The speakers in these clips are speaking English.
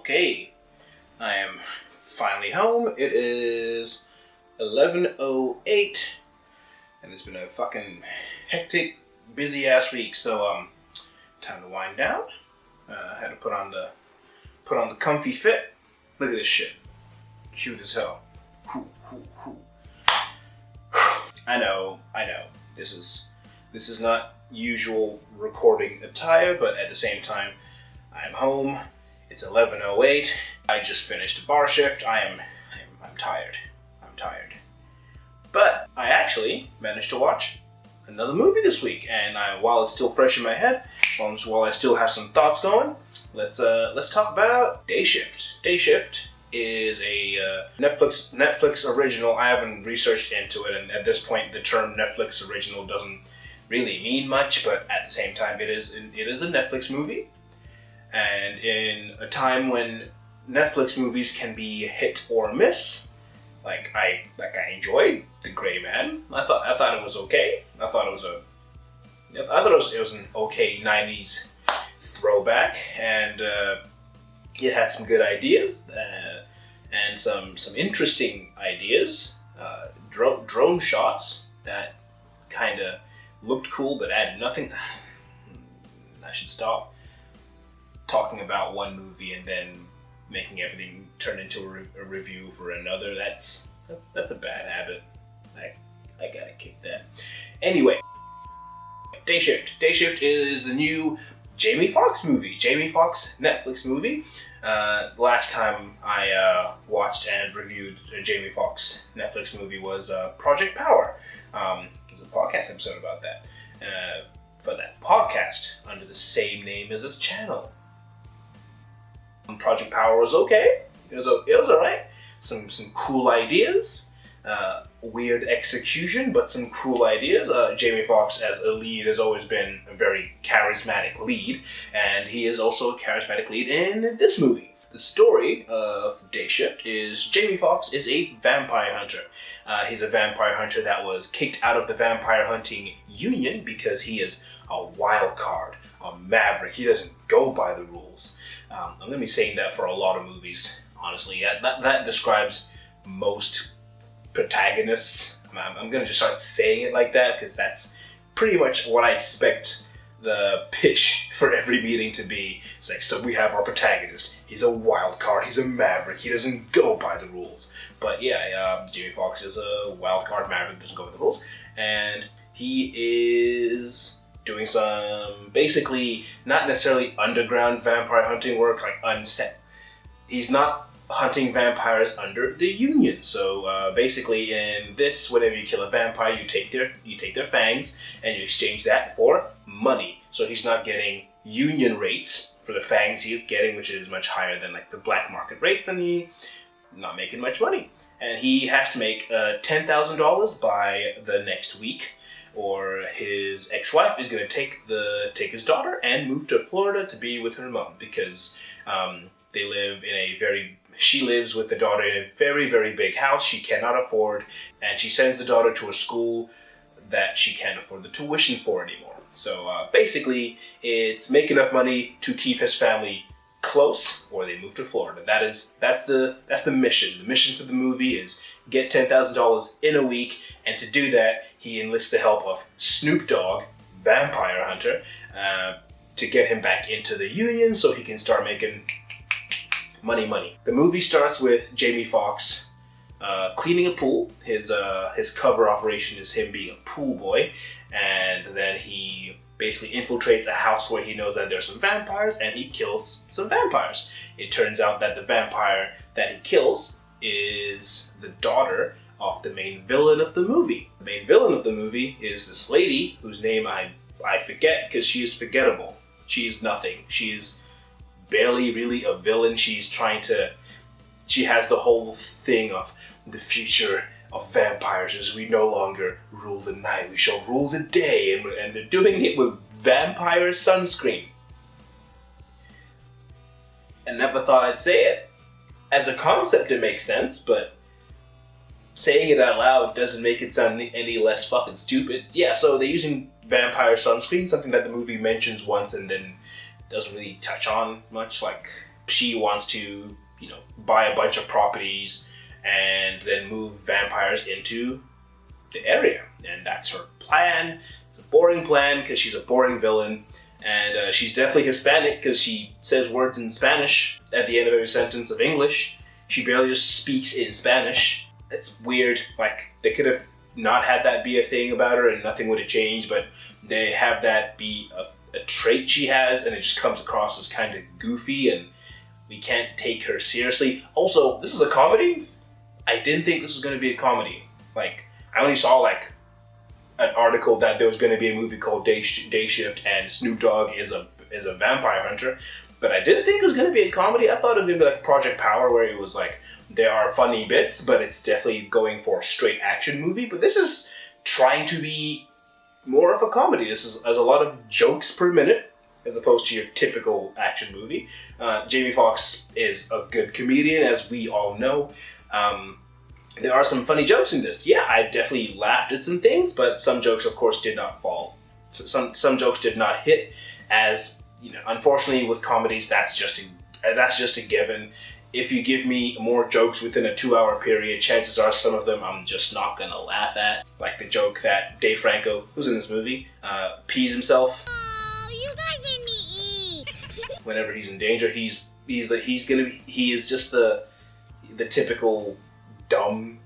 Okay, I am finally home. It is 11:08, and it's been a fucking hectic, busy ass week. So time to wind down. I had to put on the comfy fit. Look at this shit, cute as hell. I know. This is not usual recording attire, but at the same time, I'm home. It's 11:08. I just finished a bar shift. I'm tired. But I actually managed to watch another movie this week, and while it's still fresh in my head, while I still have some thoughts going, let's talk about Day Shift. Day Shift is a Netflix original. I haven't researched into it, and at this point, the term Netflix original doesn't really mean much. But at the same time, it is a Netflix movie. And in a time when Netflix movies can be hit or miss, I enjoyed The Gray Man. I thought it was okay. I thought it was an okay 90s throwback, and it had some good ideas and some interesting ideas. Drone shots that kind of looked cool but added nothing. I should stop talking about one movie and then making everything turn into a review for another. That's a bad habit. I gotta kick that. Anyway, Day Shift. Day Shift is the new Jamie Foxx movie. Jamie Foxx Netflix movie. Last time I watched and reviewed a Jamie Foxx Netflix movie was Project Power. There's a podcast episode about that. For that podcast under the same name as this channel. Project Power was okay. It was alright. Some cool ideas. Weird execution, but some cool ideas. Jamie Foxx as a lead has always been a very charismatic lead, and he is also a charismatic lead in this movie. The story of Day Shift is Jamie Foxx is a vampire hunter. He's a vampire hunter that was kicked out of the vampire hunting union because he is a wild card, a maverick. He doesn't go by the rules. I'm going to be saying that for a lot of movies, honestly. That describes most protagonists. I'm going to just start saying it like that because that's pretty much what I expect the pitch for every meeting to be. It's like, so we have our protagonist. He's a wild card. He's a maverick. He doesn't go by the rules. But yeah, Jamie Foxx is a wild card maverick, doesn't go by the rules. And he is doing some, basically, not necessarily underground vampire hunting work, he's not hunting vampires under the union. So basically, in this, whenever you kill a vampire, you take their fangs and you exchange that for money. So he's not getting union rates for the fangs he is getting, which is much higher than the black market rates, and he's not making much money. And he has to make $10,000 by the next week, or his ex-wife is going to take his daughter and move to Florida to be with her mom, because she lives with the daughter in a very, very big house she cannot afford, and she sends the daughter to a school that she can't afford the tuition for anymore. So basically, it's make enough money to keep his family close, or they move to Florida. That's the mission. The mission for the movie is get $10,000 in a week, and to do that, he enlists the help of Snoop Dogg, vampire hunter, to get him back into the union so he can start making money. The movie starts with Jamie Foxx cleaning a pool. His cover operation is him being a pool boy, and then he basically infiltrates a house where he knows that there's some vampires, and he kills some vampires. It turns out that the vampire that he kills is the daughter of the main villain of the movie. The main villain of the movie is this lady whose name I forget because she is forgettable. She's nothing. She's barely really a villain. She has the whole thing of the future of vampires as we no longer rule the night, we shall rule the day, and they're doing it with vampire sunscreen. I never thought I'd say it. As a concept it makes sense, but saying it out loud doesn't make it sound any less fucking stupid. Yeah, so they're using vampire sunscreen, something that the movie mentions once and then doesn't really touch on much. She wants to, buy a bunch of properties and then move vampires into the area. And that's her plan. It's a boring plan because she's a boring villain. And she's definitely Hispanic because she says words in Spanish at the end of every sentence of English. She barely just speaks in Spanish. It's weird. Like, they could have not had that be a thing about her and nothing would have changed, but they have that be a trait she has, and it just comes across as kind of goofy, and we can't take her seriously. Also, this is a comedy. I didn't think this was going to be a comedy. Like, I only saw, an article that there was going to be a movie called Day Shift, and Snoop Dogg is a vampire hunter. But I didn't think it was going to be a comedy. I thought it was going to be like Project Power, where it was like, there are funny bits, but it's definitely going for a straight action movie. But this is trying to be more of a comedy. There's a lot of jokes per minute, as opposed to your typical action movie. Jamie Foxx is a good comedian, as we all know. There are some funny jokes in this. Yeah, I definitely laughed at some things, but some jokes, of course, did not fall. Some jokes did not hit, as unfortunately with comedies, that's just a given. If you give me more jokes within a 2-hour period, chances are some of them I'm just not gonna laugh at. Like the joke that Dave Franco, who's in this movie, pees himself. Oh, you guys made me eat. Whenever he's in danger, he is just the typical dumb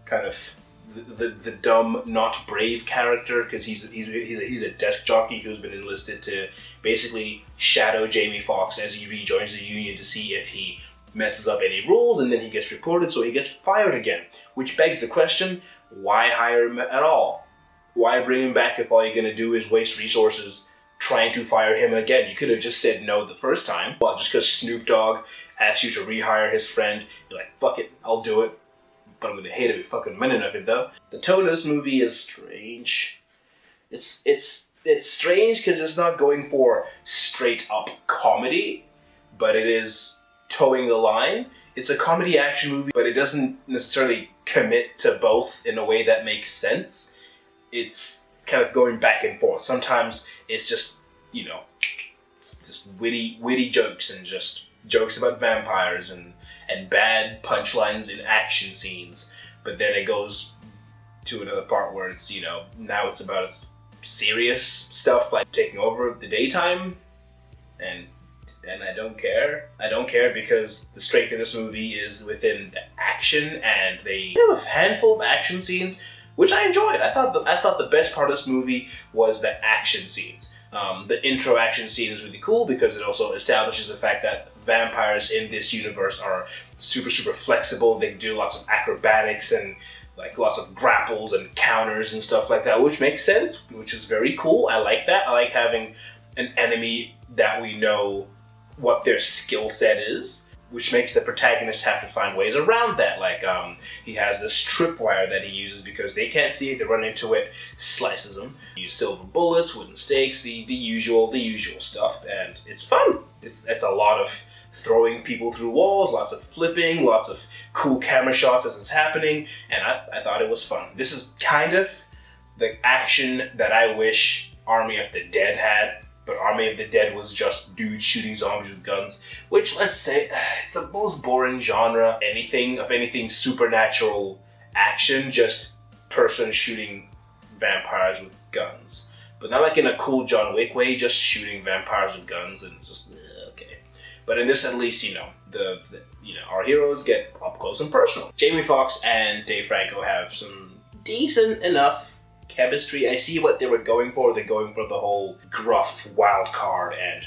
kind of the dumb, not brave character, because he's a desk jockey who's been enlisted to basically shadow Jamie Foxx as he rejoins the Union to see if he messes up any rules, and then he gets reported, so he gets fired again. Which begs the question, why hire him at all? Why bring him back if all you're going to do is waste resources trying to fire him again? You could have just said no the first time. Well, just because Snoop Dogg asked you to rehire his friend, you're like, fuck it, I'll do it. But I'm going to hate every fucking minute of it, though. The tone of this movie is strange. It's strange because it's not going for straight up comedy, but it is towing the line. It's a comedy action movie, but it doesn't necessarily commit to both in a way that makes sense. It's kind of going back and forth. Sometimes it's just, it's just witty jokes and just jokes about vampires and bad punchlines in action scenes. But then it goes to another part where it's, now it's about its serious stuff like taking over the daytime, and I don't care. I don't care because the strength of this movie is within the action, and they have a handful of action scenes, which I enjoyed. I thought the best part of this movie was the action scenes. The intro action scene is really cool because it also establishes the fact that vampires in this universe are super, super flexible. They do lots of acrobatics and lots of grapples and counters and stuff like that, which makes sense, which is very cool. I like that. I like having an enemy that we know what their skill set is, which makes the protagonist have to find ways around that. He has this tripwire that he uses because they can't see it, they run into it, slices them. Use silver bullets, wooden stakes, the usual stuff, and it's fun. It's a lot of throwing people through walls, lots of flipping, lots of cool camera shots as it's happening, and I thought it was fun. This is kind of the action that I wish Army of the Dead had, but Army of the Dead was just dudes shooting zombies with guns, which, let's say, it's the most boring genre. Anything supernatural action, just person shooting vampires with guns. But not like in a cool John Wick way, just shooting vampires with guns, and it's just, okay. But in this, at least, our heroes get up close and personal. Jamie Foxx and Dave Franco have some decent enough chemistry. I see what they were going for. They're going for the whole gruff wild card and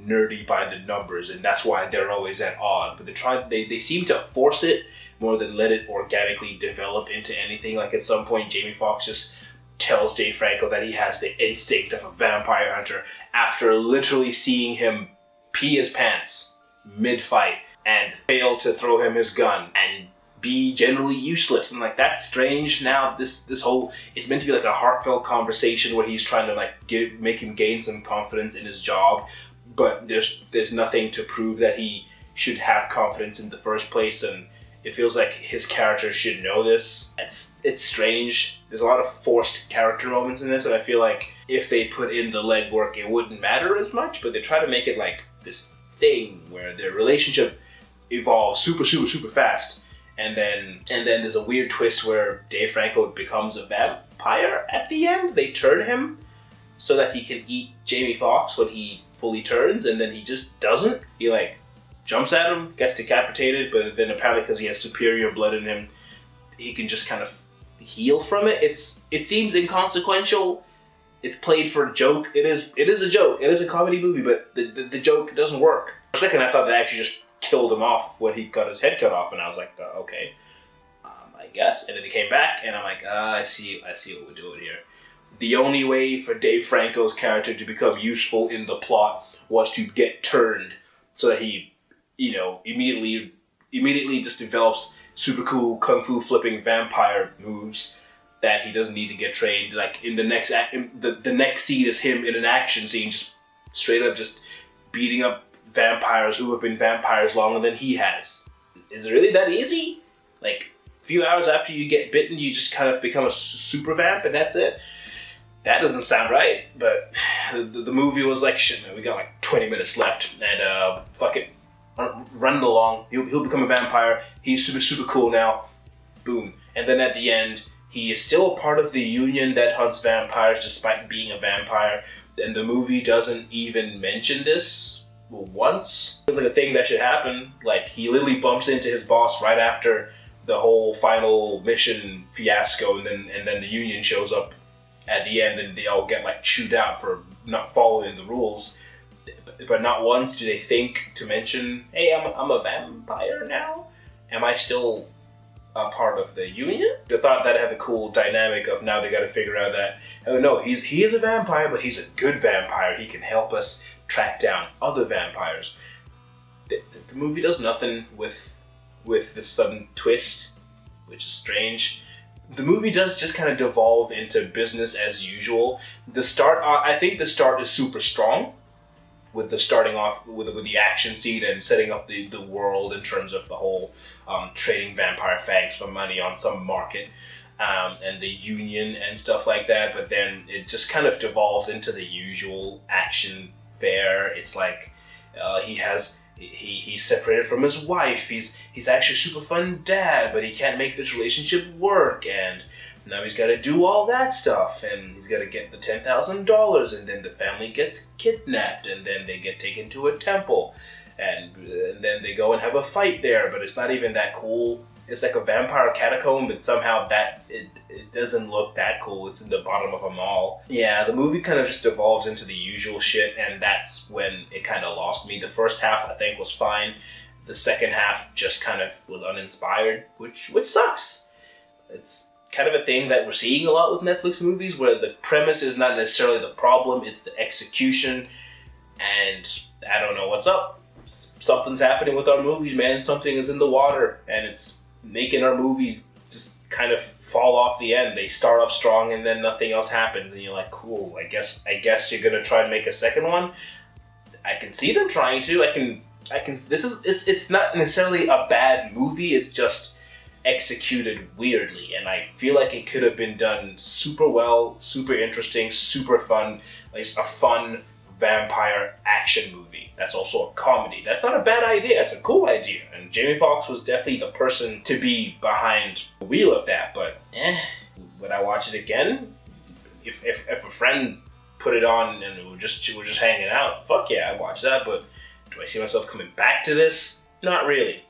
nerdy by the numbers, and that's why they're always at odds. But they seem to force it more than let it organically develop into anything. Like at some point, Jamie Foxx just tells Dave Franco that he has the instinct of a vampire hunter after literally seeing him pee his pants mid-fight and fail to throw him his gun and be generally useless. And that's strange. Now this whole, it's meant to be like a heartfelt conversation where he's trying to make him gain some confidence in his job, but there's nothing to prove that he should have confidence in the first place, and it feels like his character should know this. It's strange. There's a lot of forced character moments in this, and I feel like if they put in the legwork, it wouldn't matter as much, but they try to make it like this thing where their relationship evolves super fast, and then there's a weird twist where Dave Franco becomes a vampire at the end. They turn him so that he can eat Jamie Foxx when he fully turns, and then he just doesn't. He like jumps at him, gets decapitated, but then apparently because he has superior blood in him, he can just kind of heal from it. It seems inconsequential. It's played for a joke. It is a joke. It is a comedy movie, but the joke doesn't work. For a second, I thought they actually just killed him off when he got his head cut off, and I was like, okay, I guess. And then he came back, and I'm like, I see what we're doing here. The only way for Dave Franco's character to become useful in the plot was to get turned, so that he, immediately just develops super cool kung fu flipping vampire moves that he doesn't need to get trained. Like in the next the next scene is him in an action scene, just straight up just beating up vampires who have been vampires longer than he has. Is it really that easy? Like a few hours after you get bitten, you just kind of become a super vamp and that's it? That doesn't sound right. But the movie was like, shit, man, we got like 20 minutes left, and fuck it, run it along. He'll become a vampire. He's super cool now. Boom. And then at the end, he is still a part of the union that hunts vampires despite being a vampire. And the movie doesn't even mention this once. It's like a thing that should happen. Like, he literally bumps into his boss right after the whole final mission fiasco, and then the union shows up at the end, and they all get like chewed out for not following the rules. But not once do they think to mention, hey, I'm a vampire now? Am I still a part of the union? I thought that had a cool dynamic of now they got to figure out that, oh no, he is a vampire, but he's a good vampire. He can help us track down other vampires. The movie does nothing with this sudden twist, which is strange. The movie does just kind of devolve into business as usual. The start, I think the start is super strong, with the starting off with the action scene and setting up the world in terms of the whole trading vampire fangs for money on some market, and the union and stuff like that. But then it just kind of devolves into the usual action fare. It's like he's separated from his wife. He's actually a super fun dad, but he can't make this relationship work, and now he's got to do all that stuff, and he's got to get the $10,000, and then the family gets kidnapped, and then they get taken to a temple, and then they go and have a fight there, but it's not even that cool. It's like a vampire catacomb, but somehow it doesn't look that cool. It's in the bottom of a mall. Yeah, the movie kind of just devolves into the usual shit, and that's when it kind of lost me. The first half, I think, was fine. The second half just kind of was uninspired, which sucks. It's kind of a thing that we're seeing a lot with Netflix movies, where the premise is not necessarily the problem, it's the execution, and I don't know what's up. Something's happening with our movies, man. Something is in the water, and it's making our movies just kind of fall off the end. They start off strong, and then nothing else happens, and you're like, cool, I guess you're gonna try and make a second one. I can see them trying to. It's not necessarily a bad movie, it's just executed weirdly, and I feel like it could have been done super well, super interesting, super fun, like a fun vampire action movie that's also a comedy. That's not a bad idea, it's a cool idea, and Jamie Foxx was definitely the person to be behind the wheel of that. But would I watch it again? If a friend put it on and we're just hanging out, fuck yeah, I'd watch that. But do I see myself coming back to this? Not really.